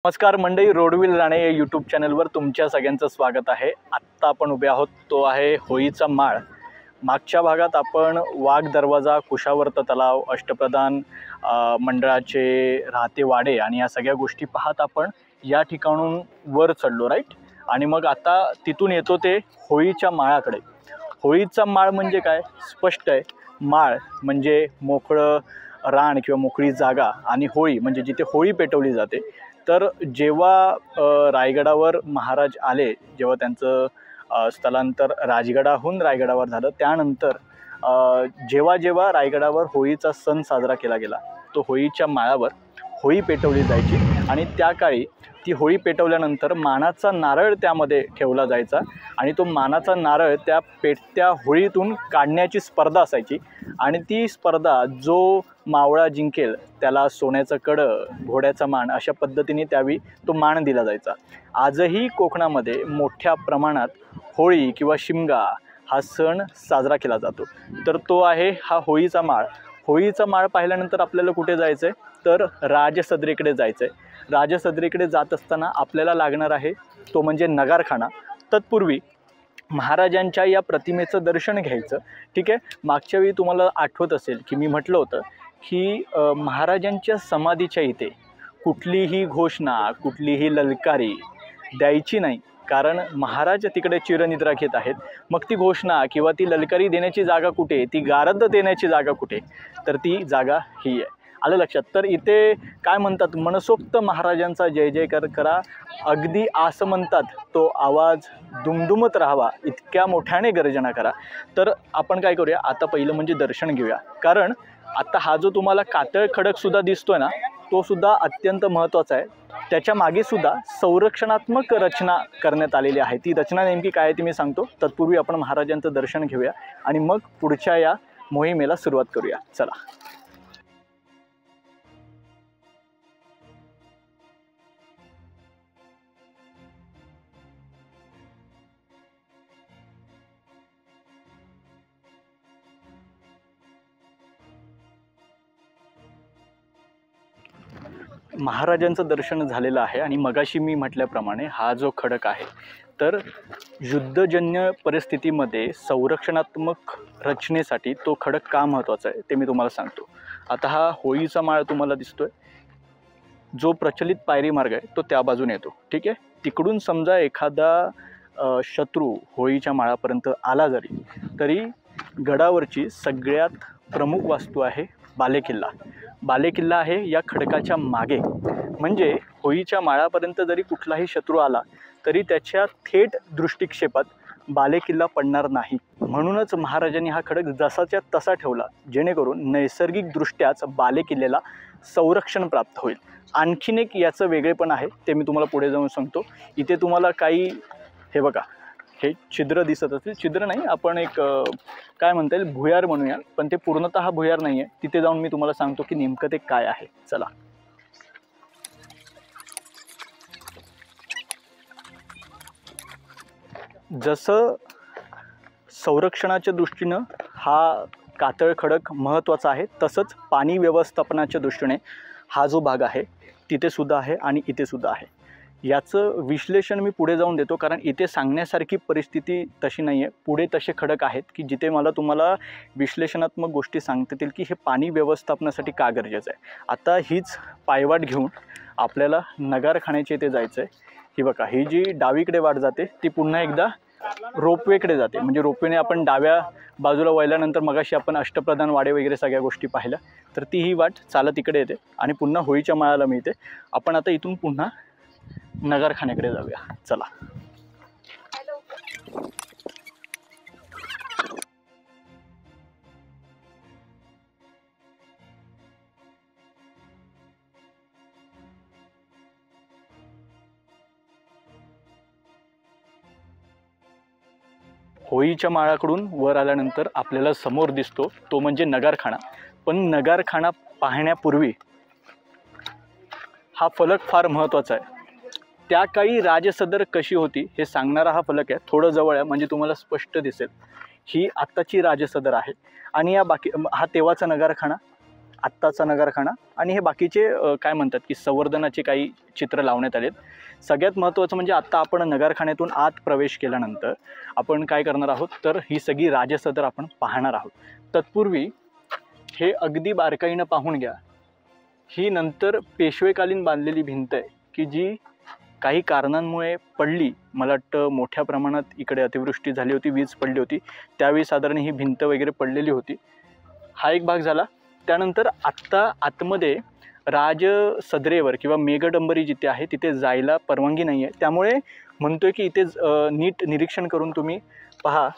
नमस्कार मंडळी, रोडविल राणे या यूट्यूब चॅनलवर तुमच्या सगळ्यांचं स्वागत आहे। आत्ता आपण उभे आहोत तो आहे होळीचा माळ। मागच्या भागात आपण वाघ दरवाजा, कुशावर्त तलाव, अष्टप्रधान मंडळाचे राहते वाडे आणि या सगळ्या गोष्टी पाहत आपण या ठिकाणून वर चढलो राईट। आणि मग आता तिथून येतो ते होळीच्या माळाकडे। होळीचा माळ म्हणजे काय? स्पष्ट आहे, माळ म्हणजे मोकळं रान किंवा मोकळी जागा आणि होळी म्हणजे जिथे होळी पेटवली जाते। तर जेव्हा रायगडावर महाराज आले, जेव्हा त्यांचं स्थलांतर राजगडाहून रायगडावर झालं, त्यानंतर जेव्हा जेव्हा रायगडावर होळीचा सण साजरा केला गेला, तो होळीच्या माळावर होळी पेटवली जायची आणि त्या काळी ती होळी पेटवल्यानंतर मानाचा नारळ त्यामध्ये ठेवला जायचा आणि तो मानाचा नारळ त्या पेटत्या होळीतून काढण्याची स्पर्धा असायची आणि ती स्पर्धा जो मावळा जिंकेल त्याला सोन्याचं कडं, घोड्याचा मान अशा पद्धतीने त्यावेळी तो मान दिला जायचा। आजही कोकणामध्ये मोठ्या प्रमाणात होळी किंवा शिमगा हा सण साजरा केला जातो। तर तो आहे हा होळीचा माळ। होळीचा माळ पाहिल्यानंतर आपल्याला कुठे जायचं आहे? तर राजसदरीकडे जायचं आहे। राजसदरीकडे जात असताना आपल्याला लागणार आहे तो म्हणजे नगारखाना। तत्पूर्वी महाराजांच्या या प्रतिमेचं दर्शन घ्यायचं। ठीक आहे, मागच्या वेळी तुम्हाला आठवत असेल की मी म्हटलं होतं की महाराजांच्या समाधीच्या इथे कुठलीही घोषणा, कुठलीही ललकारी द्यायची नाही, कारण महाराज तिकडे चिरनिद्रा घेत आहेत। मग ती घोषणा किंवा ती ललकारी देण्याची जागा कुठे, ती गारद देण्याची जागा कुठे? तर ती जागा ही आहे। आलं लक्षात? तर इथे काय म्हणतात, मनसोक्त महाराजांचा जय जयकार करा, अगदी असं म्हणतात तो आवाज दुमदुमत राहावा इतक्या मोठ्याने गर्जना करा। तर आपण काय करूया, आता पहिलं म्हणजे दर्शन घेऊया, कारण आता हा जो तुम्हाला कातळ खडकसुद्धा दिसतोय ना, तो सुद्धा अत्यंत महत्त्वाचा आहे। त्याच्या मागे सुद्धा संरक्षणात्मक रचना करण्यात आलेली आहे। ती रचना नेमकी काय आहे ती मी सांगतो। तत्पूर्वी आपण महाराजांचं दर्शन घेऊया आणि मग पुढच्या या मोहिमेला सुरुवात करूया। चला। महाराजांचं दर्शन झालेलं आहे आणि मगाशी मी म्हटल्याप्रमाणे हा जो खडक आहे तर युद्धजन्य परिस्थितीमध्ये संरक्षणात्मक रचनेसाठी तो खडक का महत्त्वाचा आहे ते मी तुम्हाला सांगतो। आता हा होळीचा माळ तुम्हाला दिसतोय, जो प्रचलित पायरी मार्ग आहे तो त्या बाजूने येतो। ठीक आहे, तिकडून समजा एखादा शत्रू होळीच्या माळापर्यंत आला जरी तरी गडावरची सगळ्यात प्रमुख वास्तू आहे बालेकिल्ला। बालेकिल्ला आहे या खडकाच्या मागे, म्हणजे होळीच्या माळापर्यंत जरी कुठलाही शत्रू आला तरी त्याच्या थेट दृष्टिक्षेपात बालेकिल्ला पडणार नाही। म्हणूनच महाराजांनी हा खडक जसाच्या तसा ठेवला, जेणेकरून नैसर्गिकदृष्ट्याच बालेकिल्ल्याला संरक्षण प्राप्त होईल। आणखीन एक याचं वेगळेपण आहे, ते मी तुम्हाला पुढे जाऊन सांगतो। इथे तुम्हाला काही हे बघा, हे छिद्र दिसत असतील, छिद्र नाही आपण एक काय म्हणता येईल भुयार म्हणूया, पण ते पूर्णतः भुयार नाही आहे। तिथे जाऊन मी तुम्हाला सांगतो की नेमकं ते काय आहे। चला। जसं संरक्षणाच्या दृष्टीनं हा कातळ खडक महत्त्वाचा आहे, तसंच पाणी व्यवस्थापनाच्या दृष्टीने हा जो भाग आहे तिथे सुद्धा आहे आणि इथे सुद्धा आहे। याचं विश्लेषण मी पुढे जाऊन देतो, कारण इथे सांगण्यासारखी परिस्थिती तशी नाही आहे। पुढे तसे खडक आहेत की जिथे मला तुम्हाला विश्लेषणात्मक गोष्टी सांगता येतील की हे पाणी व्यवस्थापनासाठी का गरजेचं आहे। आता हीच पायवाट घेऊन आपल्याला नगारखान्याच्या इथे जायचं आहे। ही बघा, ही जी डावीकडे वाट जाते ती पुन्हा एकदा रोपवेकडे जाते, म्हणजे रोपवेने आपण डाव्या बाजूला वळल्यानंतर मगाशी आपण अष्टप्रधान वाडे वगैरे सगळ्या गोष्टी पाहिल्या, तर ती ही वाट चालत इकडे येते आणि पुन्हा होळीच्या माळाला मिळते। आपण आता इथून पुन्हा नगारखान्याकडे जाऊया। चला। होळीच्या माळाकडून वर आल्यानंतर आपल्याला समोर दिसतो तो म्हणजे नगारखाना। पण नगारखाना पाहण्यापूर्वी हा फलक फार महत्त्वाचा आहे। त्या काळी राजसदर कशी होती हे सांगणारा हा फलक आहे, थोडं जवळ आहे म्हणजे तुम्हाला स्पष्ट दिसेल। ही आत्ताची राजसदर आहे आणि या बाकी हा तेव्हाचा नगारखाना आत्ताचा नगारखाना आणि हे बाकीचे काय म्हणतात की संवर्धनाचे काही चित्र लावण्यात आलेत. सगळ्यात महत्त्वाचं म्हणजे आत्ता आपण नगारखान्यातून आत प्रवेश केल्यानंतर आपण काय करणार आहोत, तर ही सगळी राजसदर आपण पाहणार आहोत. तत्पूर्वी हे अगदी बारकाईनं पाहून घ्या. ही नंतर पेशवेकालीन बांधलेली भिंत आहे की जी काही कारणांमुळे पडली. मला वाटतं मोठ्या प्रमाणात इकडे अतिवृष्टी झाली होती, वीज पडली होती, त्यावेळी साधारण ही भिंत वगैरे पडलेली होती. हा एक भाग झाला. त्यानंतर आत्ता आतमध्ये राजसदरेवर किंवा मेघडंबरी जिथे आहे तिथे जायला परवानगी नाही आहे. त्यामुळे म्हणतोय की इथे नीट निरीक्षण करून तुम्ही पहा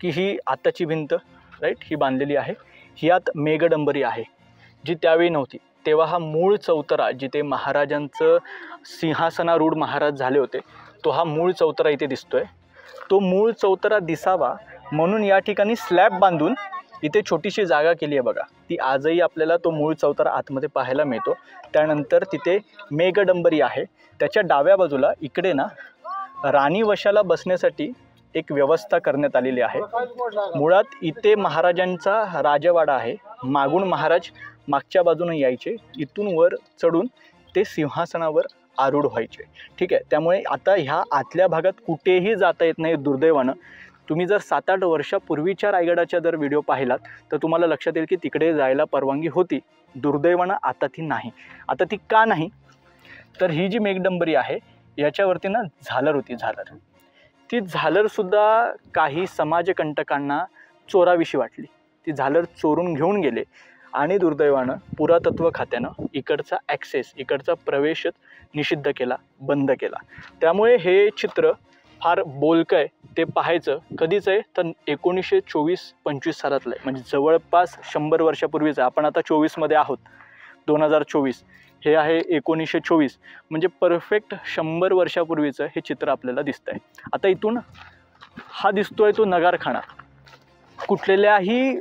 की ही आत्ताची भिंत राईट ही बांधलेली आहे. ही आत मेघडंबरी आहे जी त्यावेळी नव्हती. तेव्हा हा मूळ चौतरा जिथे महाराजांचं सिंहासनारूढ महाराज झाले होते तो हा मूळ चौतरा इथे दिसतोय. तो मूळ चौतरा दिसावा म्हणून या ठिकाणी स्लॅब बांधून इथे छोटीशी जागा केली आहे बघा. ती आजही आपल्याला तो मूळ चौतरा आतमध्ये पाहायला मिळतो. त्यानंतर तिथे मेघडंबरी आहे. त्याच्या डाव्या बाजूला इकडे ना राणी वशाला बसण्यासाठी एक व्यवस्था करण्यात आलेली आहे. मुळात इथे महाराजांचा राजवाडा आहे. मागून महाराज मागच्या बाजूने यायचे, इथून वर चढून ते सिंहासनावर आरूढ व्हायचे. ठीक आहे. त्यामुळे आता ह्या आतल्या भागात कुठेही जाता येत नाही दुर्दैवानं. तुम्ही जर 7-8 वर्षापूर्वीच्या रायगडाच्या जर व्हिडिओ पाहिलात तर तुम्हाला लक्षात येईल की तिकडे जायला परवानगी होती. दुर्दैवानं आता ती नाही. आता ती का नाही, तर ही जी मेघडंबरी आहे याच्यावरती ना झालर होती. झालर, ती झालरसुद्धा काही समाजकंटकांना चोराविषयी वाटली. ती झालर चोरून घेऊन गेले आणि दुर्दैवानं पुरातत्व खात्यानं इकडचा ॲक्सेस, इकडचा प्रवेशच निषिद्ध केला, बंद केला. त्यामुळे हे चित्र फार बोलकं आहे. ते पाहायचं कधीच आहे तर 1924-25 सालातलं आहे, म्हणजे जवळपास 100 वर्षापूर्वीचं. आपण आता 24मध्ये आहोत, 2024. हे आहे 1924, म्हणजे परफेक्ट 100 वर्षापूर्वीचं हे चित्र आपल्याला दिसतं आहे. आता इथून हा दिसतोय तो नगारखाना. कुठल्याही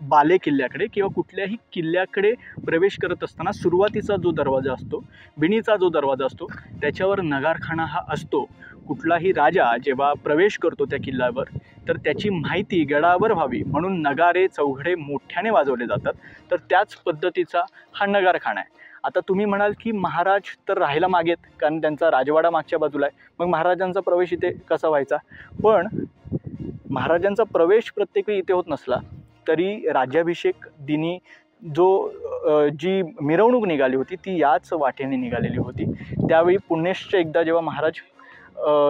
बाले किल्ल्याकडे किंवा कुठल्याही किल्ल्याकडे प्रवेश करत असताना सुरुवातीचा जो दरवाजा असतो, बिणीचा जो दरवाजा असतो, त्याच्यावर नगारखाना हा असतो. कुठलाही राजा जेव्हा प्रवेश करतो त्या किल्ल्यावर तर त्याची माहिती गडावर व्हावी म्हणून नगारे चौघडे मोठ्याने वाजवले जातात. तर त्याच पद्धतीचा हा नगारखाना आहे. आता तुम्ही म्हणाल की महाराज तर राहायला मागेत, कारण त्यांचा राजवाडा मागच्या बाजूला आहे, मग महाराजांचा प्रवेश इथे कसा व्हायचा? पण महाराजांचा प्रवेश प्रत्येक वेळी इथे होत नसला तरी राज्याभिषेक दिनी जी मिरवणूक निघाली होती ती याच वाटेने निघालेली होती. त्यावेळी पुण्यश्च एकदा जेव्हा महाराज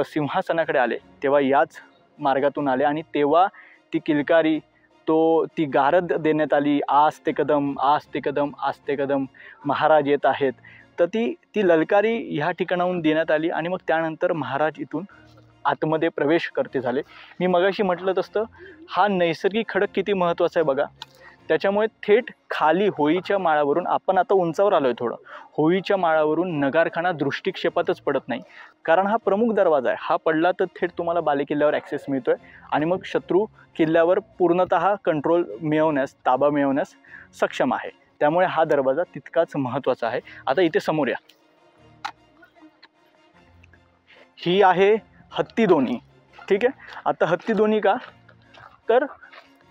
सिंहासनाकडे आले तेव्हा याच मार्गातून आले आणि तेव्हा ती किलकारी, ती गारद देण्यात आली, आस्ते कदम आस्ते कदम आस्ते कदम, महाराज येत आहेत. तर ती ललकारी ह्या ठिकाणाहून देण्यात आली आणि मग त्यानंतर महाराज इथून आतमध्ये प्रवेश करते झाले. मी मगाशी म्हटलं तसं हा नैसर्गिक खडक किती महत्त्वाचा आहे बघा. त्याच्यामुळे थेट खाली होळीच्या माळावरून, आपण आता उंचावर आलो आहे थोडं, होळीच्या माळावरून नगारखाना दृष्टिक्षेपातच पडत नाही, कारण हा प्रमुख दरवाजा आहे. हा पडला तर थेट तुम्हाला बालेकिल्ल्यावर ॲक्सेस मिळतो आहे आणि मग शत्रू किल्ल्यावर पूर्णतः कंट्रोल मिळवण्यास, ताबा मिळवण्यास सक्षम आहे. त्यामुळे हा दरवाजा तितकाच महत्त्वाचा आहे. आता इथे समोर या, ही आहे हत्ती दोणी. ठीक आहे. आता हत्ती दोणी का, तर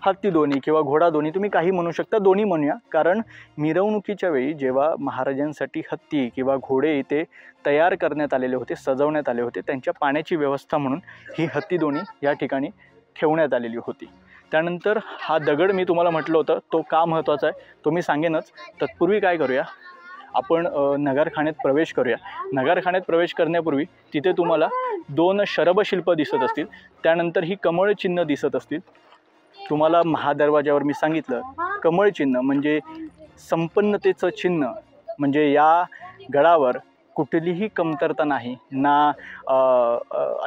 हत्ती दोणी किंवा घोडा दोणी तुम्ही काही म्हणू शकता, दोन्ही म्हणूया, कारण मिरवणुकीच्या वेळी जेव्हा महाराजांसाठी हत्ती किंवा घोडे इथे तयार करण्यात आलेले होते, सजवण्यात आले होते, त्यांच्या पाण्याची व्यवस्था म्हणून ही हत्ती दोणी या ठिकाणी ठेवण्यात आलेली होती. त्यानंतर हा दगड मी तुम्हाला म्हटलं होतं तो का महत्त्वाचा आहे तो मी सांगेनच. तत्पूर्वी काय करूया, आपण नगारखान्यात प्रवेश करूया. नगारखान्यात प्रवेश करण्यापूर्वी तिथे तुम्हाला 2 शरभशिल्प दिसत असतील, त्यानंतर ही कमळ चिन्ह दिसत असतील. तुम्हाला महादरवाज्यावर मी सांगितलं कमळ चिन्ह म्हणजे संपन्नतेचं चिन्ह, म्हणजे या गडावर कुठलीही कमतरता नाही, ना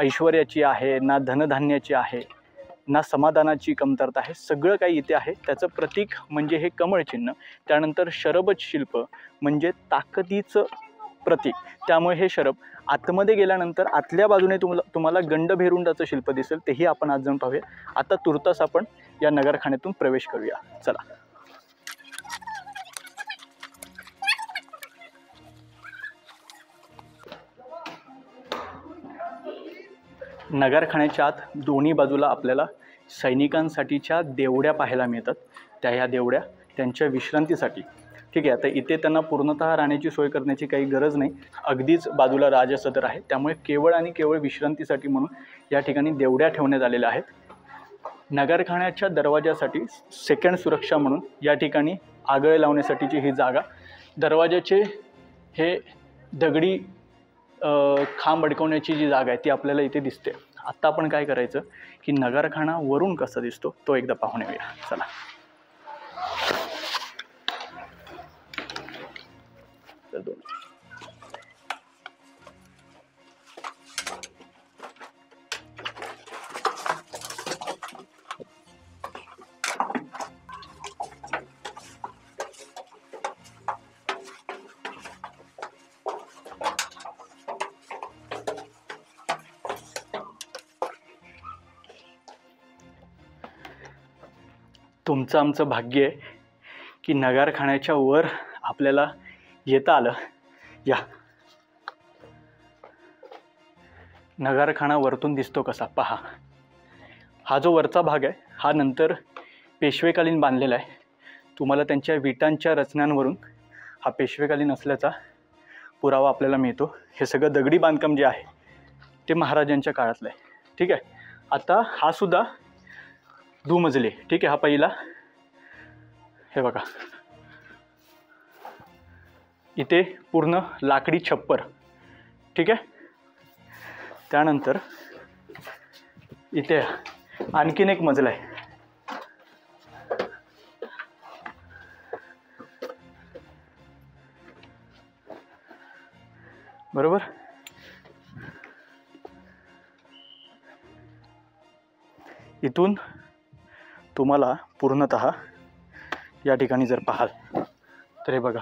ऐश्वर्याची आहे, ना धनधान्याची आहे, ना समाधानाची कमतरता आहे. सगळं काही इथे आहे. त्याचं प्रतीक म्हणजे हे कमळ चिन्ह. त्यानंतर शरभ शिल्प म्हणजे ताकदीचं प्रतीक. त्यामुळे हे शरभ आतमध्ये गेल्यानंतर आतल्या बाजूने तुम्हाला गंडभेरुंडाचं शिल्प दिसेल, तेही आपण आज जाऊन पाहूया. आता तुर्तास आपण या नगरखान्यातून प्रवेश करूया. चला. नगरखान्याच्या आत दोन्ही बाजूला आपल्याला सैनिकांसाठीच्या देवड्या पाहायला मिळतात. ह्या देवड्या त्यांच्या विश्रांतीसाठी. ठीक आहे, आता इथे त्यांना पूर्णतः राहण्याची सोय करण्याची काही गरज नाही. अगदीच बाजूला राजसदर आहे, त्यामुळे केवळ आणि केवळ विश्रांतीसाठी म्हणून या ठिकाणी देवड्या ठेवण्यात आलेल्या आहेत. नगरखान्याच्या दरवाजासाठी सेकंड सुरक्षा म्हणून या ठिकाणी आगळे लावण्यासाठीची ही जागा. दरवाजाचे हे दगडी खांब अडकवण्याची जी जागा आहे ती आपल्याला इथे दिसते. आत्ता आपण काय करायचं की नगरखाना वरून कसा दिसतो तो एकदा पाहून येऊया. चला. तुमचं आमचं भाग्य आहे की नगरखान्याच्या वर आपल्याला येता आलं. या नगरखाना वरतून दिसतो कसा पहा. हा जो वरचा भाग आहे हा नंतर पेशवेकालीन बांधलेला आहे. तुम्हाला त्यांच्या विटांच्या रचनांवरून हा पेशवेकालीन असल्याचा पुरावा आपल्याला मिळतो. हे सगळं दगडी बांधकाम जे आहे ते महाराजांच्या काळातलं आहे. ठीक आहे. आता हा सुद्धा दुमजली. ठीक आहे. हा पहिला हे बघा इथे पूर्ण लाकडी छप्पर. ठीक आहे. त्यानंतर इथे आणखीन एक मजला आहे. बरोबर. इथून तुम्हाला पूर्णतः या ठिकाणी जर पाहाल तर हे बघा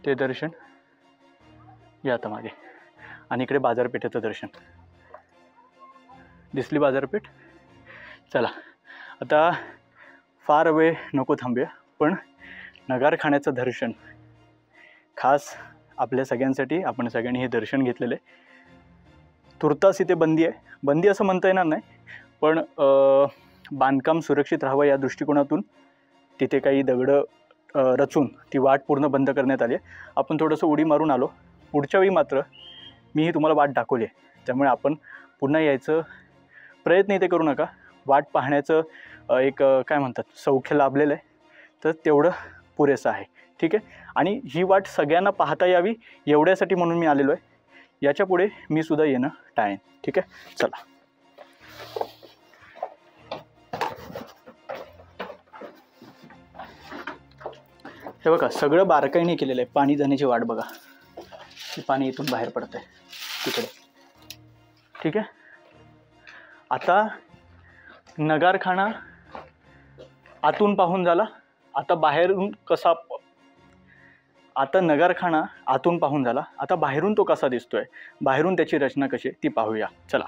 ते दर्शन या आता मागे आणि इकडे बाजारपेठेचं दर्शन दिसली बाजारपेठ. चला आता फार वेळ नको थांबूया, पण नगरखान्याचं दर्शन खास आपल्या सगळ्यांसाठी आपण सगळ्यांनी हे दर्शन घेतलेलं आहे. तुर्तास इथे बंदी आहे. बंदी असं म्हणता येणार नाही, पण बांधकाम सुरक्षित राहावं या दृष्टिकोनातून तिथे काही दगडं रचून ती वाट पूर्ण बंद करण्यात आली आहे. आपण थोडंसं उडी मारून आलो. पुढच्या वेळी मात्र मीही तुम्हाला वाट दाखवली आहे, त्यामुळे आपण पुन्हा यायचं प्रयत्न इथे करू नका. वाट पाहण्याचं एक काय म्हणतात सौख्य लाभलेलं आहे, तर तेवढं पुरेसं आहे. ठीक आहे. आणि ही वाट सगळ्यांना पाहता यावी एवढ्यासाठी म्हणून मी आलेलो आहे. याच्या पुढे मी सुद्धा येणं टाळेन. ठीक आहे. चला. हे बघा सगळं बारकाईने केलेलं आहे. पाणी जाण्याची वाट बघा. पाणी इथून बाहेर पडत आहे तिकडे. ठीक आहे. आता नगरखाना आतून पाहून झाला. आता बाहेरून कसा, आता नगरखाना आतून पाहून झाला. आता बाहेरून तो कसा दिसतोय, बाहेरून त्याची रचना कशी ती पाहूया. चला.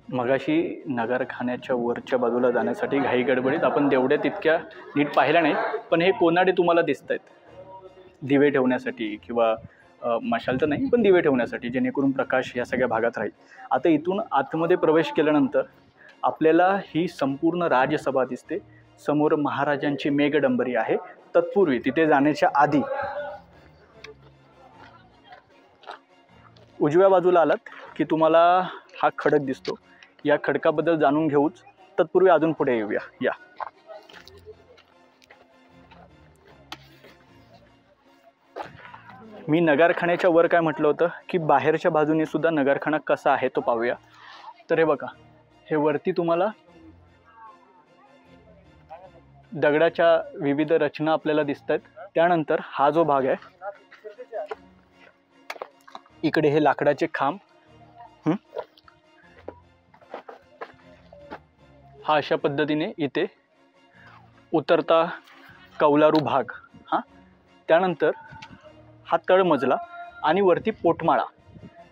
मगाशी नगरखान्याच्या वरच्या बाजूला जाण्यासाठी घाई गडबडीत आपण तेवढ्या तितक्या नीट पाहिल्या नाही, पण हे कोनाडे तुम्हाला दिसत आहेत दिवे ठेवण्यासाठी किंवा मशाल तर नाही पण दिवे ठेवण्यासाठी, जेणेकरून प्रकाश या सगळ्या भागात राहील. आता इथून आतमध्ये प्रवेश केल्यानंतर आपल्याला ही संपूर्ण राजसभा दिसते. समोर महाराजांची मेघडंबरी आहे. तत्पूर्वी तिथे जाण्याच्या आधी उजव्या बाजूला आलात की तुम्हाला हा खडक दिसतो. या खडकाबद्दल जाणून घेऊच तत्पूर्वी अजून पुढे येऊया. या मी नगरखान्याच्या वर काय म्हटलं होतं की बाहेरच्या बाजूने सुद्धा नगरखाना कसा आहे तो पाहूया. तर हे बघा हे वरती तुम्हाला दगडाच्या विविध रचना आपल्याला दिसत आहेत. त्यानंतर हा जो भाग आहे इकडे हे लाकडाचे खांब, हा अशा पद्धतीने इथे उतरता कौलारू भाग. हां, त्यानंतर हा तळमजला आणि वरती पोटमाळा.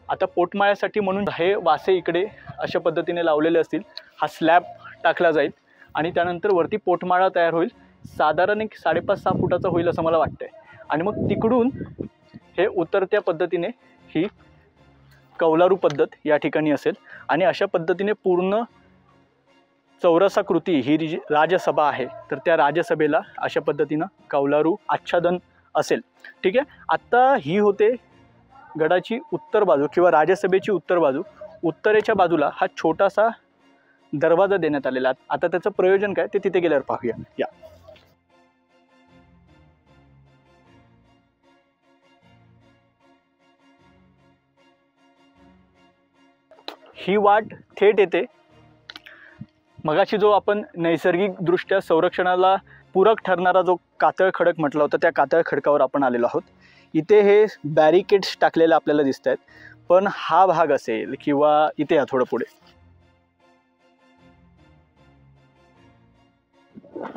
आता पोटमाळ्यासाठी म्हणून हे वासे इकडे अशा पद्धतीने लावलेले असतील. हा स्लॅब टाकला जाईल आणि त्यानंतर वरती पोटमाळा तयार होईल. साधारण एक 5.5-6 फुटाचा होईल असं मला वाटतंय. आणि मग तिकडून हे उतरत्या पद्धतीने ही कौलारू पद्धत या ठिकाणी असेल आणि अशा पद्धतीने पूर्ण चौरसाकृती ही जी राजसभा आहे तर त्या राजसभेला अशा पद्धतीनं कौलारू आच्छादन असेल. ठीक आहे. आता ही होते गडाची उत्तर बाजू किंवा राजसभेची उत्तर बाजू. उत्तरेच्या बाजूला हा छोटासा दरवाजा देण्यात आलेला आहे. आता त्याचं प्रयोजन काय ते तिथे गेल्यावर पाहूया. या ही वाट थेट येते मगाशी जो आपण नैसर्गिकदृष्ट्या संरक्षणाला पूरक ठरणारा जो कातळ खडक म्हटला होता त्या कातळ खडकावर आपण आलेलो आहोत. इथे हे बॅरिकेड्स टाकलेले आपल्याला दिसत आहेत. पण हा भाग असेल किंवा इथे या थोडं पुढे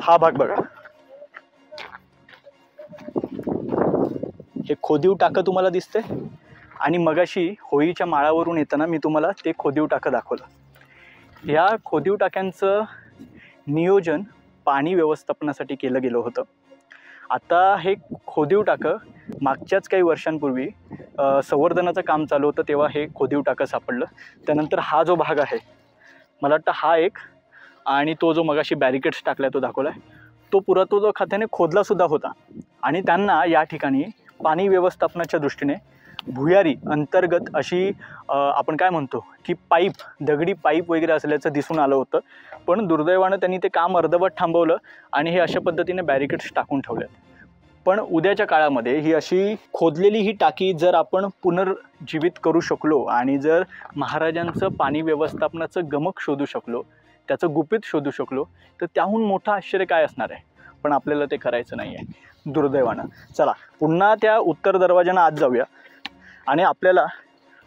हा भाग बघा. हे खोदीव टाकं तुम्हाला दिसते आणि मगाशी होळीच्या माळावरून येताना मी तुम्हाला ते खोदीव टाकं दाखवलं. या खोदीव टाक्यांचं नियोजन पाणी व्यवस्थापनासाठी केलं गेलं होतं. आता हे खोदीव टाकं मागच्याच काही वर्षांपूर्वी संवर्धनाचं काम चालू होतं तेव्हा हे खोदीव टाकं सापडलं. त्यानंतर हा जो भाग आहे मला वाटतं हा एक आणि तो जो मगाशी बॅरिकेड्स टाकला तो दाखवला आहे तो पुरातत्व खात्याने खोदलासुद्धा होता. आणि त्यांना या ठिकाणी पाणी व्यवस्थापनाच्या दृष्टीने भुयारी अंतर्गत अशी आपण काय म्हणतो की पाईप दगडी पाईप वगैरे असल्याचं दिसून आलं होतं. पण दुर्दैवानं त्यांनी ते काम अर्धवट थांबवलं आणि हे अशा पद्धतीने बॅरिकेड्स टाकून ठेवले. पण उद्याच्या काळामध्ये ही अशी खोदलेली ही टाकी जर आपण पुनर्जीवित करू शकलो आणि जर महाराजांचं पाणी व्यवस्थापनाचं गमक शोधू शकलो त्याचं गुपित शोधू शकलो तर त्याहून मोठं आश्चर्य काय असणार आहे. पण आपल्याला ते करायचं नाही आहे दुर्दैवानं. चला पुन्हा त्या उत्तर दरवाजानं आत जाऊया आणि आपल्याला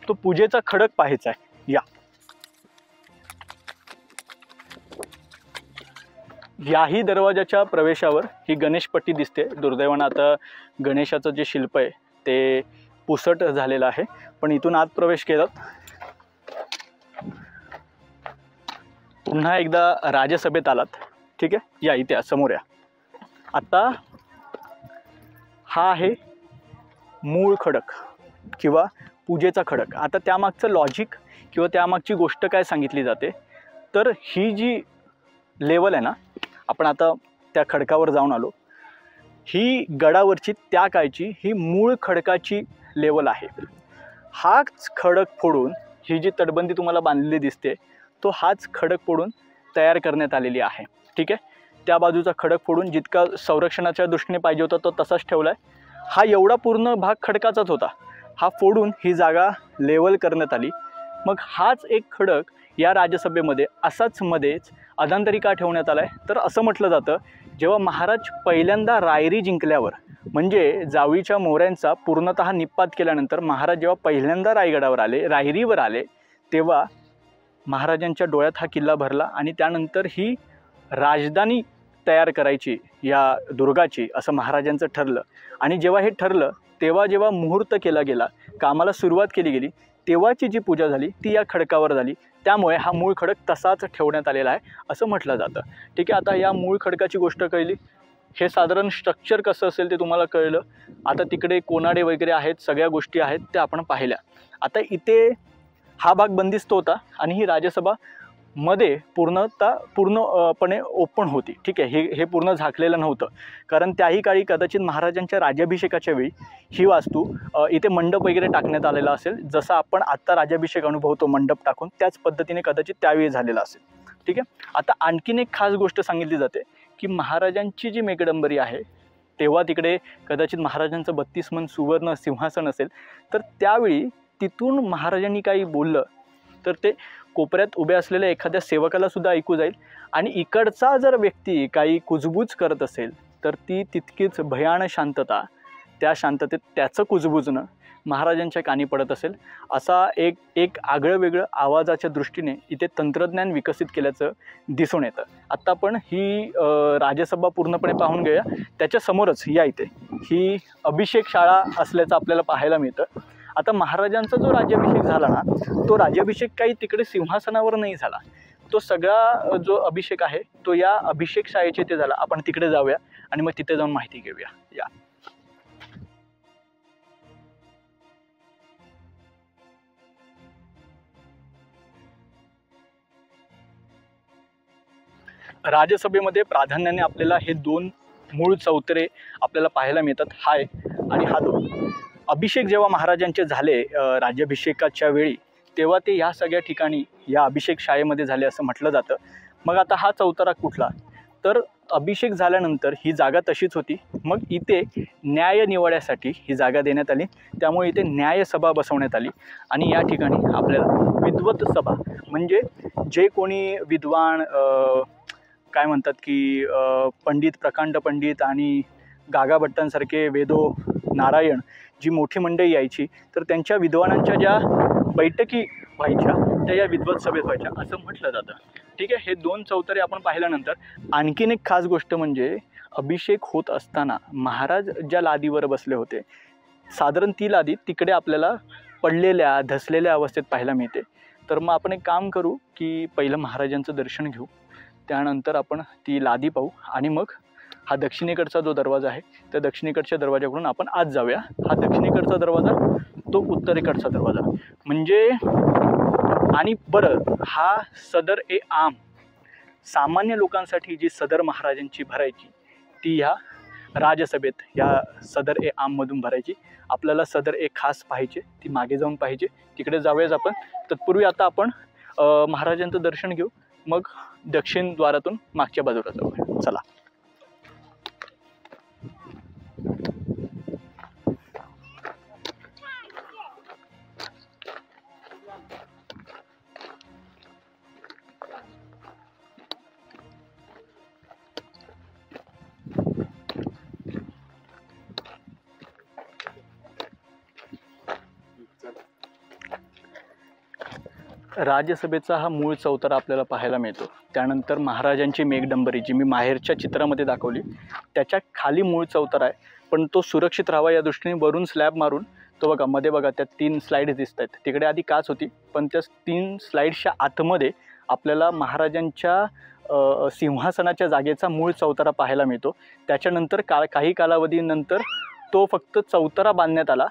तो पूजेचा खडक पाहायचा आहे. याही दरवाजाच्या प्रवेशावर ही गणेशपट्टी दिसते. दुर्दैवानं आता गणेशाचं जे शिल्प आहे ते पुसट झालेलं आहे. पण इथून आत प्रवेश केलात पुन्हा एकदा राजसभेत आलात. ठीक आहे. या इथे समोर या. आता हा आहे मूळ खडक किंवा पूजेचा खडक. आता त्यामागचं लॉजिक किंवा त्यामागची गोष्ट काय सांगितली जाते तर ही जी लेवल आहे ना आपण आता त्या खडकावर जाऊन आलो. ही गडावरची त्या काळची ही मूळ खडकाची लेवल आहे. हाच खडक फोडून ही जी तटबंदी तुम्हाला बांधलेली दिसते तो हाच खडक फोडून तयार करण्यात आलेली आहे. ठीक आहे. त्या बाजूचा खडक फोडून जितका संरक्षणाच्या दृष्टीने पाहिजे होता तो तसाच ठेवला आहे. हा एवढा पूर्ण भाग खडकाचाच होता. हा फोडून ही जागा लेवल करण्यात आली. मग हाच एक खडक या राजसभेमध्ये असाच मध्येच अधांतरी का ठेवण्यात आला आहे तर असं म्हटलं जातं जेव्हा महाराज पहिल्यांदा रायरी जिंकल्यावर म्हणजे जावळीच्या मोऱ्यांचा पूर्णतः निपात केल्यानंतर महाराज जेव्हा पहिल्यांदा रायगडावर आले रायरीवर आले तेव्हा महाराजांच्या डोळ्यात हा किल्ला भरला आणि त्यानंतर ही राजधानी तयार करायची या दुर्गाची असं महाराजांचं ठरलं. आणि जेव्हा हे ठरलं तेव्हा जेव्हा मुहूर्त केला गेला कामाला सुरुवात केली गेली तेव्हाची जी पूजा झाली ती या खडकावर झाली. त्यामुळे हा मूळ खडक तसाच ठेवण्यात आलेला आहे असं म्हटलं जातं. ठीक आहे. आता या मूळ खडकाची गोष्ट कळली. हे साधारण स्ट्रक्चर कसं असेल ते तुम्हाला कळलं. आता तिकडे कोनाडे वगैरे आहेत सगळ्या गोष्टी आहेत त्या आपण पाहिल्या. आता इथे हा भाग बंदिस्त होता आणि ही राजसभा मध्ये पूर्णपणे ओपन होती. ठीक आहे. हे पूर्ण झाकलेलं नव्हतं कारण त्याही काळी कदाचित महाराजांच्या राज्याभिषेकाच्या वेळी ही वास्तू इथे मंडप वगैरे टाकण्यात आलेला असेल. जसं आपण आत्ता राज्याभिषेक अनुभवतो मंडप टाकून त्याच पद्धतीने कदाचित त्यावेळी झालेला असेल. ठीक आहे. आता आणखीन एक खास गोष्ट सांगितली जाते की महाराजांची जी मेघडंबरी आहे तेव्हा तिकडे कदाचित महाराजांचं 32 मन सुवर्ण सिंहासन असेल तर त्यावेळी तिथून महाराजांनी काही बोललं तर ते कोपऱ्यात उभे असलेल्या एखाद्या सेवकाला सुद्धा ऐकू जाईल आणि इकडचा जर व्यक्ती काही कुजबूज करत असेल तर ती तितकीच भयान शांतता त्या शांततेत त्याचं कुजबुजणं महाराजांच्या कानी पडत असेल. असा एक आगळं वेगळं आवाजाच्या दृष्टीने इथे तंत्रज्ञान विकसित केल्याचं दिसून येतं. आत्ता आपण ही राजसभा पूर्णपणे पाहून घेऊया. त्याच्या समोरच या इथे ही अभिषेक शाळा असल्याचं आपल्याला पाहायला मिळतं. आता महाराजांचा जो राज्याभिषेक झाला ना तो राज्याभिषेक काही तिकडे सिंहासनावर नाही झाला. तो सगळा जो अभिषेक आहे तो या अभिषेक शाळेचे ते झाला. आपण तिकडे जाऊया आणि मग तिथे जाऊन माहिती घेऊया. या राजसभेमध्ये प्राधान्याने आपल्याला हे दोन मूळ चौतरे आपल्याला पाहायला मिळतात, हा एक आणि हा दोन. अभिषेक जेव्हा महाराजांचे झाले राज्याभिषेकाच्या वेळी, तेव्हा ते या सगळ्या ठिकाणी या अभिषेक शाळेमध्ये झाले असं म्हटलं जातं. मग आता हा चौतारा कुठला, तर अभिषेक झाल्यानंतर ही जागा तशीच होती. मग इथे न्याय निवाड्यासाठी ही जागा देण्यात आली, त्यामुळे इथे न्यायसभा बसवण्यात आली. आणि या ठिकाणी आपल्याला विद्वत सभा म्हणजे जे कोणी विद्वान काय म्हणतात की पंडित, प्रकांड पंडित आणि गागाभट्टांसारखे वेदो नारायण जी मोठी मंडळी यायची, तर त्यांच्या विद्वानांच्या ज्या बैठकी व्हायच्या त्या या विद्वत सभेत व्हायच्या असं म्हटलं जातं. ठीक आहे, हे दोन चौतारे आपण पाहिल्यानंतर आणखीन एक खास गोष्ट म्हणजे अभिषेक होत असताना महाराज ज्या लादीवर बसले होते, साधारण ती लादी तिकडे आपल्याला पडलेल्या धसलेल्या अवस्थेत पाहायला मिळते. तर मग आपण एक काम करू की पहिलं महाराजांचं दर्शन घेऊ, त्यानंतर आपण ती लादी पाहू आणि मग हा दक्षिणेकडचा जो दरवाजा आहे त्या दक्षिणेकडच्या दरवाजाकडून आपण आत जाऊया. हा दक्षिणेकडचा दरवाजा, तो उत्तरेकडचा दरवाजा म्हणजे. आणि बरं, हा सदर ए आम सामान्य लोकांसाठी जी सदर महाराजांची भरायची ती ह्या राजसभेत या सदर ए आममधून भरायची. आपल्याला सदर ए खास पाहिजे, ती मागे जाऊन पाहिजे, तिकडे जाऊयाच आपण. तत्पूर्वी आता आपण महाराजांचं दर्शन घेऊ, मग दक्षिण द्वारातून मागच्या बाजूला जाऊया. चला. राजसभेचा हा मूळ चौतारा आपल्याला पाहायला मिळतो. त्यानंतर महाराजांची मेघडंबरी जी मी माहेरच्या चित्रामध्ये दाखवली त्याच्या खाली मूळ चौतारा आहे, पण तो सुरक्षित राहावा या दृष्टीने वरून स्लॅब मारून तो बघा मध्ये बघा त्या 3 स्लाईड्स दिसत आहेत. तिकडे आधी काच होती, पण त्या 3 स्लाईड्सच्या आतमध्ये आपल्याला महाराजांच्या सिंहासनाच्या जागेचा मूळ चौतारा पाहायला मिळतो. त्याच्यानंतर काही कालावधीनंतर तो फक्त चौतारा बांधण्यात आला.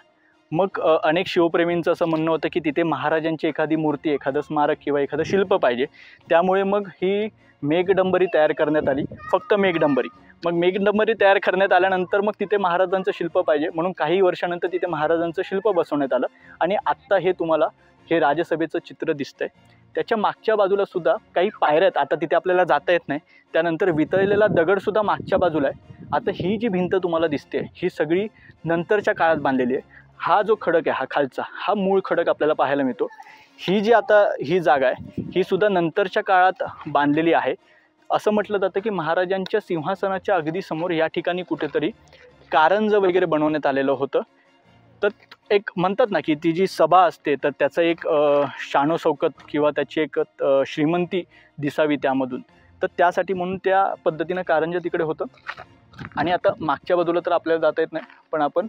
मग अनेक शिवप्रेमींचं असं म्हणणं होतं की तिथे महाराजांची एखादी मूर्ती, एखादं स्मारक किंवा एखादं शिल्प पाहिजे, त्यामुळे मग ही मेघडंबरी तयार करण्यात आली, फक्त मेघडंबरी. मग मेघडंबरी तयार करण्यात आल्यानंतर मग तिथे महाराजांचं शिल्प पाहिजे म्हणून काही वर्षानंतर तिथे महाराजांचं शिल्प बसवण्यात आलं. आणि आत्ता हे तुम्हाला हे राजसभेचं चित्र दिसतंय. त्याच्या मागच्या बाजूला सुद्धा काही पायऱ्या आहेत, आता तिथे आपल्याला जाता येत नाही. त्यानंतर वितळलेला दगडसुद्धा मागच्या बाजूला आहे. आता ही जी भिंत तुम्हाला दिसते ही सगळी नंतरच्या काळात बांधलेली आहे. हा जो खडक आहे, हा खालचा, हा मूळ खडक आपल्याला पाहायला मिळतो. ही जी आता ही जागा आहे ही सुद्धा नंतरच्या काळात बांधलेली आहे. असं म्हटलं जातं की महाराजांच्या सिंहासनाच्या अगदी समोर या ठिकाणी कुठेतरी कारंज वगैरे बनवण्यात आलेलं होतं. तर एक म्हणतात ना की ती जी सभा असते तर त्याचं एक शानोशौकत किंवा त्याची एक श्रीमंती दिसावी त्यामधून, तर त्यासाठी म्हणून त्या पद्धतीनं कारंज तिकडे होतं. आणि आता मागच्या बाजूला तर आपल्याला जाता येत नाही, पण आपण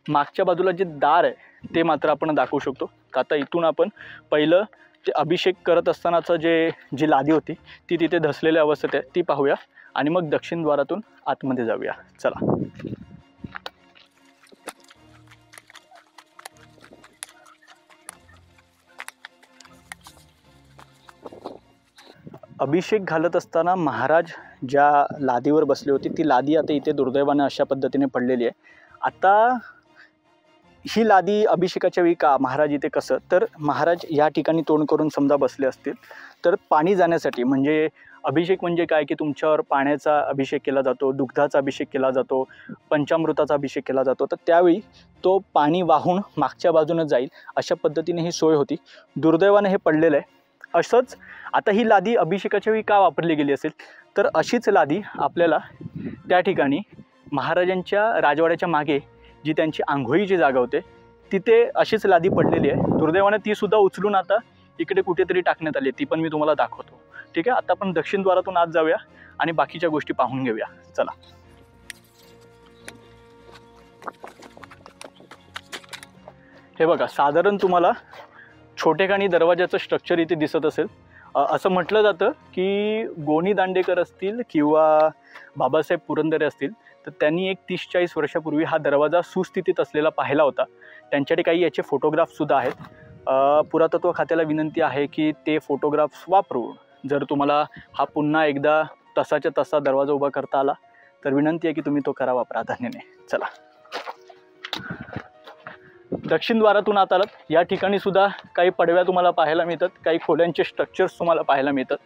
मागच्या बाजूला जे दार आहे ते मात्र आपण दाखवू शकतो. तर आता इथून आपण पहिलं जे अभिषेक करत असतानाचं जी लादी होती ती तिथे धसलेल्या अवस्थेत आहे ती पाहूया आणि मग दक्षिण द्वारातून आतमध्ये जाऊया. चला. अभिषेक घालत असताना महाराज ज्या लादीवर बसले होते ती लादी आता इथे दुर्दैवाने अशा पद्धतीने पडलेली आहे. आता ही लादी अभिषेकाच्या वेळी का महाराज इथे कसं, तर महाराज या ठिकाणी तोंड करून समजा बसले असतील तर पाणी जाण्यासाठी, म्हणजे अभिषेक म्हणजे काय की तुमच्यावर पाण्याचा अभिषेक केला जातो, दुग्धाचा अभिषेक केला जातो, पंचामृताचा अभिषेक केला जातो, तर त्यावेळी तो पाणी वाहून मागच्या बाजूने जाईल अशा पद्धतीने ही सोय होती. दुर्दैवाने हे पडलेलं आहे. असंच आता ही लादी अभिषेकाच्या वेळी का वापरली गेली असेल, तर अशीच लादी आपल्याला त्या ठिकाणी महाराजांच्या राजवाड्याच्या मागे जी त्यांची आंघोळीची जागा होते तिथे अशीच लादी पडलेली आहे. दुर्दैवाने ती सुद्धा उचलून आता इकडे कुठेतरी टाकण्यात आली, ती पण मी तुम्हाला दाखवतो. ठीक आहे, आता आपण दक्षिण द्वारातून आत जाऊया आणि बाकीच्या गोष्टी पाहून घेऊया. चला. हे बघा, साधारण तुम्हाला छोटेखानी दरवाजाचं स्ट्रक्चर इथे दिसत असेल. असं म्हटलं जातं की गोनी दांडेकर असतील किंवा बाबासाहेब पुरंदरे असतील तर त्यांनी एक 30-40 वर्षापूर्वी हा दरवाजा सुस्थितीत असलेला पाहिला होता. त्यांच्याकडे काही याचे फोटोग्राफ्ससुद्धा आहेत. पुरातत्व खात्याला विनंती आहे की ते फोटोग्राफ्स वापरून जर तुम्हाला हा पुन्हा एकदा तसाच्या तसा दरवाजा उभा करता आला तर विनंती आहे की तुम्ही तो करावा प्राधान्याने. चला, दक्षिण द्वारातून आत आलात. या ठिकाणी सुद्धा काही पडव्या तुम्हाला पाहायला मिळतात, काही खोल्यांचे स्ट्रक्चर्स तुम्हाला पाहायला मिळतात.